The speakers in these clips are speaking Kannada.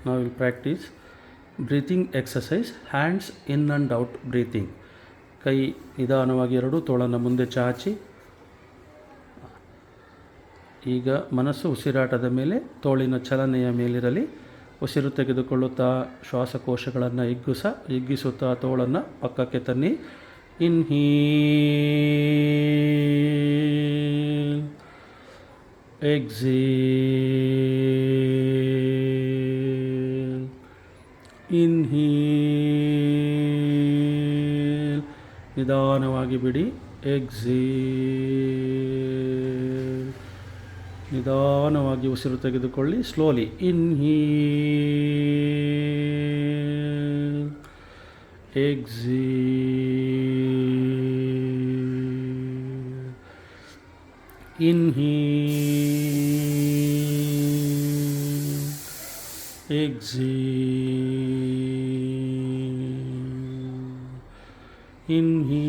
Now we'll practice breathing exercise, hands in and out breathing. ಕೈ ನಿಧಾನವಾಗಿ ಎರಡು ತೋಳನ್ನು ಮುಂದೆ ಚಾಚಿ, ಈಗ ಮನಸ್ಸು ಉಸಿರಾಟದ ಮೇಲೆ, ತೋಳಿನ ಚಲನೆಯ ಮೇಲಿರಲಿ. ಉಸಿರು ತೆಗೆದುಕೊಳ್ಳುತ್ತಾ ಶ್ವಾಸಕೋಶಗಳನ್ನು ಹಿಗ್ಗಿಸುತ್ತಾ ತೋಳನ್ನು ಪಕ್ಕಕ್ಕೆ ತನ್ನಿ. ಇನ್ಹೇಲ್, ಎಕ್ಸೇಲ್, ಇನ್ಹೇಲ್, ನಿಧಾನವಾಗಿ ಬಿಡಿ. ಎಕ್ಸೇಲ್, ನಿಧಾನವಾಗಿ ಉಸಿರು ತೆಗೆದುಕೊಳ್ಳಿ. Slowly. Inhale, exhale, inhale, exhale, inhale,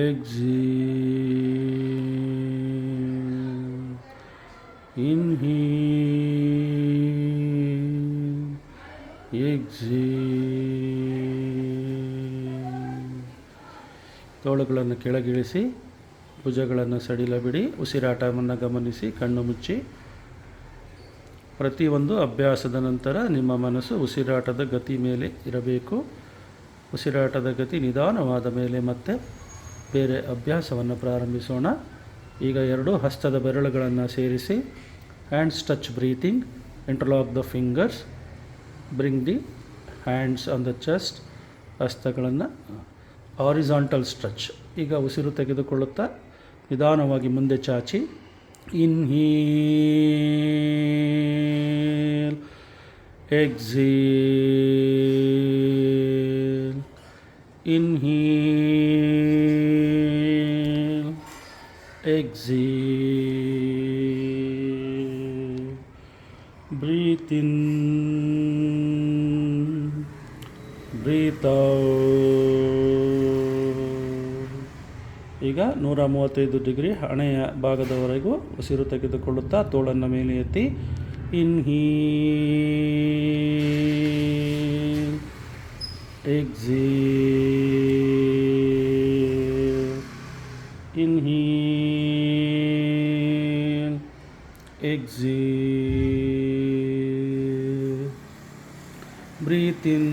exhale, inhale, exhale. ತೋಳುಗಳನ್ನು ಕೆಳಗಿಳಿಸಿ, ಭುಜಗಳನ್ನು ಸಡಿಲಬಿಡಿ. ಉಸಿರಾಟವನ್ನು ಗಮನಿಸಿ, ಕಣ್ಣು ಮುಚ್ಚಿ. ಪ್ರತಿಯೊಂದು ಅಭ್ಯಾಸದ ನಂತರ ನಿಮ್ಮ ಮನಸ್ಸು ಉಸಿರಾಟದ ಗತಿ ಮೇಲೆ ಇರಬೇಕು. ಉಸಿರಾಟದ ಗತಿ ನಿಧಾನವಾದ ಮೇಲೆ ಮತ್ತೆ ಬೇರೆ ಅಭ್ಯಾಸವನ್ನು ಪ್ರಾರಂಭಿಸೋಣ. ಈಗ ಎರಡು ಹಸ್ತದ ಬೆರಳುಗಳನ್ನು ಸೇರಿಸಿ, hands touch breathing, interlock the fingers, bring the hands on the chest. ಹಸ್ತಗಳನ್ನು ಹಾರಿಜಾಂಟಲ್ ಸ್ಟ್ರೆಚ್. ಈಗ ಉಸಿರು ತೆಗೆದುಕೊಳ್ಳುತ್ತಾ ನಿಧಾನವಾಗಿ ಮುಂದೆ ಚಾಚಿ. Inhale, exhale, inhale, exhale. Breathe in, breathe out. ಈಗ 135 ಡಿಗ್ರಿ ಹಣೆಯ ಭಾಗದವರೆಗೂ ಉಸಿರು ತೆಗೆದುಕೊಳ್ಳುತ್ತಾ ತೋಳನ್ನು ಮೇಲೆ ಎತ್ತಿ. Inhale, exhale, inhale, exhale. Breathe in,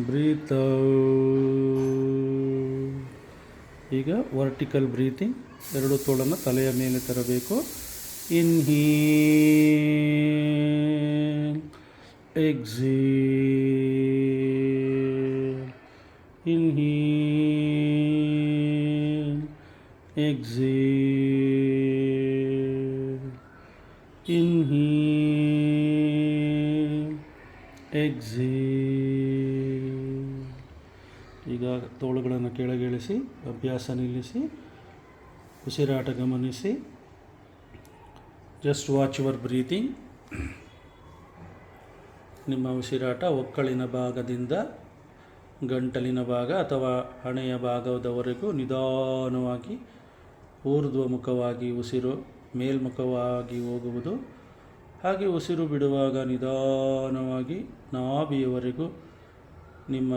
breathe out. ಈಗ ವರ್ಟಿಕಲ್ ಬ್ರೀತಿಂಗ್. ಎರಡು ತೋಳನ್ನು ತಲೆಯ ಮೇಲೆ ತರಬೇಕು. Inhale, exhale, inhale, exhale, inhale, exhale. ಈಗ ತೋಳುಗಳನ್ನು ಕೆಳಗಿಳಿಸಿ, ಅಭ್ಯಾಸ ನಿಲ್ಲಿಸಿ, ಉಸಿರಾಟ ಗಮನಿಸಿ. Just watch your breathing. ನಿಮ್ಮ ಉಸಿರಾಟ ಒಕ್ಕಳಿನ ಭಾಗದಿಂದ ಗಂಟಲಿನ ಭಾಗ ಅಥವಾ ಹಣೆಯ ಭಾಗದವರೆಗೂ ನಿಧಾನವಾಗಿ ಊರ್ಧ್ವಮುಖವಾಗಿ ಉಸಿರು ಮೇಲ್ಮುಖವಾಗಿ ಹೋಗುವುದು. ಹಾಗೆ ಉಸಿರು ಬಿಡುವಾಗ ನಿಧಾನವಾಗಿ ನಾಭಿಯವರೆಗೂ ನಿಮ್ಮ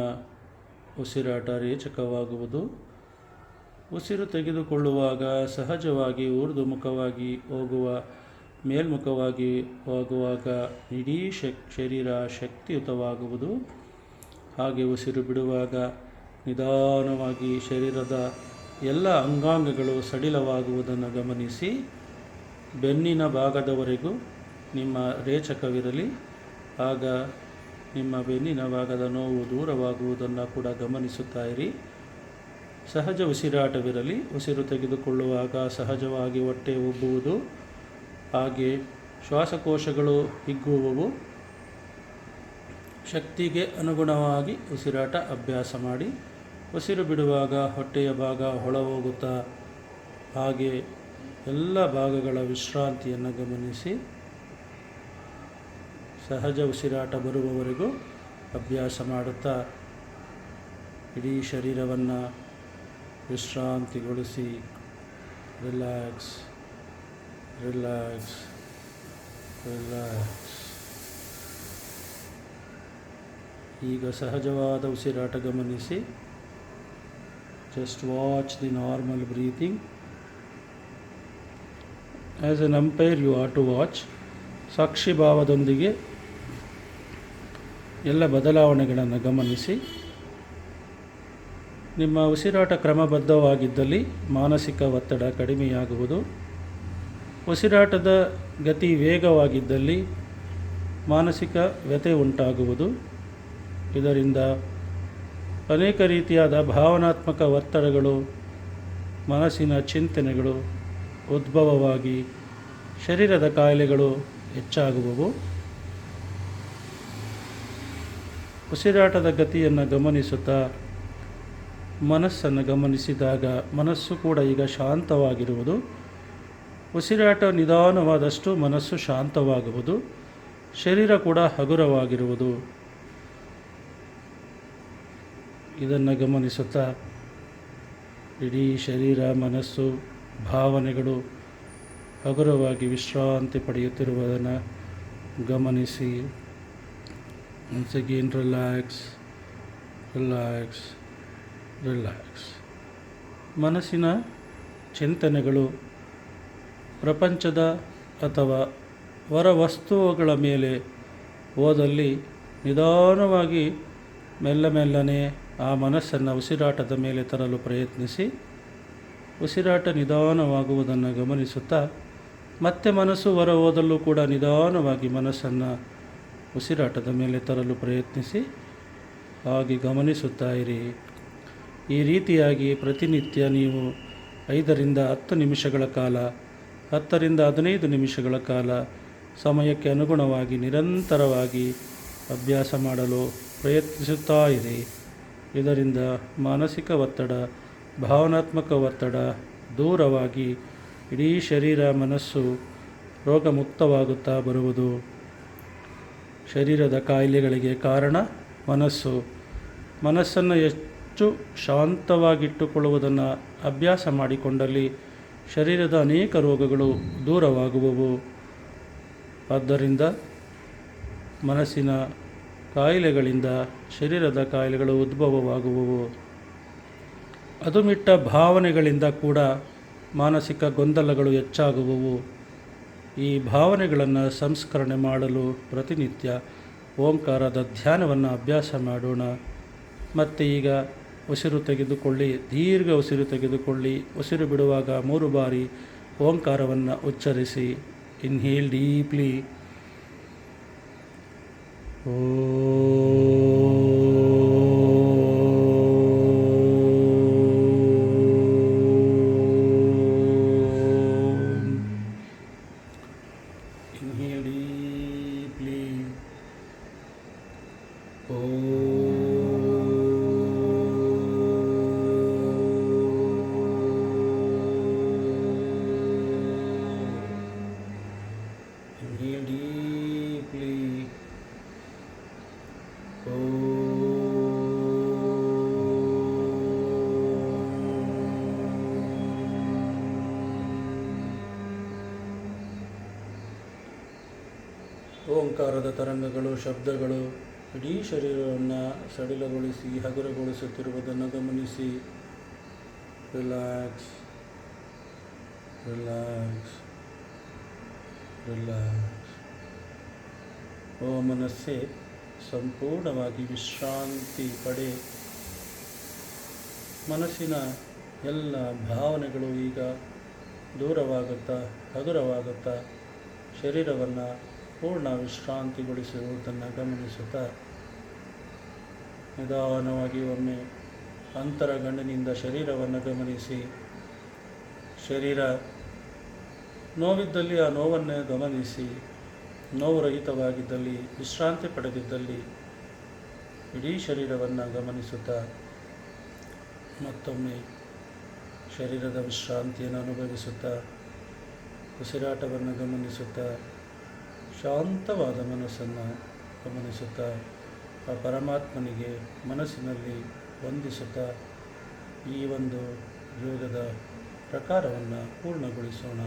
ಉಸಿರಾಟ ರೇಚಕವಾಗುವುದು. ಉಸಿರು ತೆಗೆದುಕೊಳ್ಳುವಾಗ ಸಹಜವಾಗಿ ಊರ್ಧ್ವಮುಖವಾಗಿ ಹೋಗುವ, ಮೇಲ್ಮುಖವಾಗಿ ಹೋಗುವಾಗ ಇಡೀ ಶರೀರ ಶಕ್ತಿಯುತವಾಗುವುದು. ಹಾಗೆ ಉಸಿರು ಬಿಡುವಾಗ ನಿಧಾನವಾಗಿ ಶರೀರದ ಎಲ್ಲ ಅಂಗಾಂಗಗಳು ಸಡಿಲವಾಗುವುದನ್ನು ಗಮನಿಸಿ. ಬೆನ್ನಿನ ಭಾಗದವರೆಗೂ ನಿಮ್ಮ ರೇಚಕವಿರಲಿ. ಆಗ ನಿಮ್ಮ ಬೆನ್ನಿನ ಭಾಗದ ನೋವು ದೂರವಾಗುವುದನ್ನು ಕೂಡ ಗಮನಿಸುತ್ತಾ ಇರಿ. ಸಹಜ ಉಸಿರಾಟವಿರಲಿ. ಉಸಿರು ತೆಗೆದುಕೊಳ್ಳುವಾಗ ಸಹಜವಾಗಿ ಹೊಟ್ಟೆ ಉಬ್ಬುವುದು, ಹಾಗೆ ಶ್ವಾಸಕೋಶಗಳು ಹಿಗ್ಗುವವು. ಶಕ್ತಿಗೆ ಅನುಗುಣವಾಗಿ ಉಸಿರಾಟ ಅಭ್ಯಾಸ ಮಾಡಿ. ಉಸಿರು ಬಿಡುವಾಗ ಹೊಟ್ಟೆಯ ಭಾಗ ಹೊಳಹೋಗುತ್ತಾ, ಹಾಗೆ ಎಲ್ಲ ಭಾಗಗಳ ವಿಶ್ರಾಂತಿಯನ್ನು ಗಮನಿಸಿ. ಸಹಜ ಉಸಿರಾಟ ಬರುವವರೆಗೂ ಅಭ್ಯಾಸ ಮಾಡುತ್ತಾ ಇಡೀ ಶರೀರವನ್ನು ವಿಶ್ರಾಂತಿಗೊಳಿಸಿ ರಿಲ್ಯಾಕ್ಸ್ ರಿಲ್ಯಾಕ್ಸ್, ರಿಲ್ಯಾಕ್ಸ್. ಈಗ ಸಹಜವಾದ ಉಸಿರಾಟ ಗಮನಿಸಿ. Just watch the normal breathing. As an umpire you are to watch. ಸಾಕ್ಷಿ ಭಾವದೊಂದಿಗೆ ಎಲ್ಲ ಬದಲಾವಣೆಗಳನ್ನು ಗಮನಿಸಿ. ನಿಮ್ಮ ಉಸಿರಾಟ ಕ್ರಮಬದ್ಧವಾಗಿದ್ದಲ್ಲಿ ಮಾನಸಿಕ ಒತ್ತಡ ಕಡಿಮೆಯಾಗುವುದು. ಉಸಿರಾಟದ ಗತಿ ವೇಗವಾಗಿದ್ದಲ್ಲಿ ಮಾನಸಿಕ ವ್ಯಥೆ ಉಂಟಾಗುವುದು. ಇದರಿಂದ ಅನೇಕ ರೀತಿಯಾದ ಭಾವನಾತ್ಮಕ ಒತ್ತಡಗಳು, ಮನಸ್ಸಿನ ಚಿಂತನೆಗಳು ಉದ್ಭವವಾಗಿ ಶರೀರದ ಕಾಯಿಲೆಗಳು ಹೆಚ್ಚಾಗುವವು. ಉಸಿರಾಟದ ಗತಿಯನ್ನು ಗಮನಿಸುತ್ತಾ ಮನಸ್ಸನ್ನು ಗಮನಿಸಿದಾಗ ಮನಸ್ಸು ಕೂಡ ಈಗ ಶಾಂತವಾಗಿರುವುದು. ಉಸಿರಾಟ ನಿಧಾನವಾದಷ್ಟು ಮನಸ್ಸು ಶಾಂತವಾಗುವುದು. ಶರೀರ ಕೂಡ ಹಗುರವಾಗಿರುವುದು. ಇದನ್ನು ಗಮನಿಸುತ್ತಾ ಇಡೀ ಶರೀರ, ಮನಸ್ಸು, ಭಾವನೆಗಳು ಹಗುರವಾಗಿ ವಿಶ್ರಾಂತಿ ಪಡೆಯುತ್ತಿರುವುದನ್ನು ಗಮನಿಸಿ. Once again relax, relax, relax. ಮನಸ್ಸಿನ ಚಿಂತನೆಗಳು ಪ್ರಪಂಚದ ಅಥವಾ ಹೊರ ವಸ್ತುಗಳ ಮೇಲೆ ಹೋದಲ್ಲಿ ನಿಧಾನವಾಗಿ ಮೆಲ್ಲನೆ ಆ ಮನಸ್ಸನ್ನು ಉಸಿರಾಟದ ಮೇಲೆ ತರಲು ಪ್ರಯತ್ನಿಸಿ. ಉಸಿರಾಟ ನಿಧಾನವಾಗುವುದನ್ನು ಗಮನಿಸುತ್ತಾ ಮತ್ತೆ ಮನಸ್ಸು ಹೊರ ಹೋದಲ್ಲೂ ಕೂಡ ನಿಧಾನವಾಗಿ ಮನಸ್ಸನ್ನು ಉಸಿರಾಟದ ಮೇಲೆ ತರಲು ಪ್ರಯತ್ನಿಸಿ. ಹಾಗೆ ಗಮನಿಸುತ್ತಾ ಇರಿ. ಈ ರೀತಿಯಾಗಿ ಪ್ರತಿನಿತ್ಯ ನೀವು 5 ರಿಂದ 10 ನಿಮಿಷಗಳ ಕಾಲ, 10 ರಿಂದ 15 ನಿಮಿಷಗಳ ಕಾಲ ಸಮಯಕ್ಕೆ ಅನುಗುಣವಾಗಿ ನಿರಂತರವಾಗಿ ಅಭ್ಯಾಸ ಮಾಡಲು ಪ್ರಯತ್ನಿಸುತ್ತಾ ಇರಿ. ಇದರಿಂದ ಮಾನಸಿಕ ಒತ್ತಡ, ಭಾವನಾತ್ಮಕ ಒತ್ತಡ ದೂರವಾಗಿ ಇಡೀ ಶರೀರ, ಮನಸ್ಸು ರೋಗಮುಕ್ತವಾಗುತ್ತಾ ಬರುವುದು. ಶರೀರದ ಕಾಯಿಲೆಗಳಿಗೆ ಕಾರಣ ಮನಸ್ಸು. ಮನಸ್ಸನ್ನು ಹೆಚ್ಚು ಶಾಂತವಾಗಿಟ್ಟುಕೊಳ್ಳುವುದನ್ನು ಅಭ್ಯಾಸ ಮಾಡಿಕೊಂಡಲ್ಲಿ ಶರೀರದ ಅನೇಕ ರೋಗಗಳು ದೂರವಾಗುವವು. ಆದ್ದರಿಂದ ಮನಸ್ಸಿನ ಕಾಯಿಲೆಗಳಿಂದ ಶರೀರದ ಕಾಯಿಲೆಗಳು ಉದ್ಭವವಾಗುವವು. ಅದುಮಿಟ್ಟ ಭಾವನೆಗಳಿಂದ ಕೂಡ ಮಾನಸಿಕ ಗೊಂದಲಗಳು ಹೆಚ್ಚಾಗುವವು. ಈ ಭಾವನೆಗಳನ್ನು ಸಂಸ್ಕರಣೆ ಮಾಡಲು ಪ್ರತಿನಿತ್ಯ ಓಂಕಾರದ ಧ್ಯಾನವನ್ನು ಅಭ್ಯಾಸ ಮಾಡೋಣ. ಮತ್ತು ಈಗ ಉಸಿರು ತೆಗೆದುಕೊಳ್ಳಿ, ದೀರ್ಘ ಉಸಿರು ತೆಗೆದುಕೊಳ್ಳಿ. ಉಸಿರು ಬಿಡುವಾಗ 3 ಬಾರಿ ಓಂಕಾರವನ್ನು ಉಚ್ಚರಿಸಿ. Inhale deeply. Inhale deeply. Inhale deeply. ಓಂಕಾರದ ತರಂಗಗಳು, ಶಬ್ದಗಳು ಇಡೀ ಶರೀರವನ್ನು ಸಡಿಲಗೊಳಿಸಿ ಹಗುರಗೊಳಿಸುತ್ತಿರುವುದನ್ನು ಗಮನಿಸಿ. Relax, relax, relax. ಓ ಮನಸ್ಸೇ, ಸಂಪೂರ್ಣವಾಗಿ ವಿಶ್ರಾಂತಿ ಪಡೆ. ಮನಸ್ಸಿನ ಎಲ್ಲ ಭಾವನೆಗಳು ಈಗ ದೂರವಾಗುತ್ತಾ, ಹಗುರವಾಗುತ್ತಾ ಶರೀರವನ್ನು ಪೂರ್ಣ ವಿಶ್ರಾಂತಿಗೊಳಿಸುವುದನ್ನು ಗಮನಿಸುತ್ತಾ ನಿಧಾನವಾಗಿ ಒಮ್ಮೆ ಅಂತರಗಣ್ಣಿನಿಂದ ಶರೀರವನ್ನು ಗಮನಿಸಿ. ಶರೀರ ನೋವಿದ್ದಲ್ಲಿ ಆ ನೋವನ್ನು ಗಮನಿಸಿ. ನೋವು ರಹಿತವಾಗಿದ್ದಲ್ಲಿ, ವಿಶ್ರಾಂತಿ ಪಡೆದಿದ್ದಲ್ಲಿ ಇಡೀ ಶರೀರವನ್ನು ಗಮನಿಸುತ್ತಾ ಮತ್ತೊಮ್ಮೆ ಶರೀರದ ವಿಶ್ರಾಂತಿಯನ್ನು ಅನುಭವಿಸುತ್ತಾ ಉಸಿರಾಟವನ್ನು ಗಮನಿಸುತ್ತಾ ಶಾಂತವಾದ ಮನಸ್ಸನ್ನು ಗಮನಿಸುತ್ತಾ ಆ ಪರಮಾತ್ಮನಿಗೆ ಮನಸ್ಸಿನಲ್ಲಿ ವಂದಿಸುತ್ತಾ ಈ ಒಂದು ಯೋಗದ ಪ್ರಕಾರವನ್ನು ಪೂರ್ಣಗೊಳಿಸೋಣ.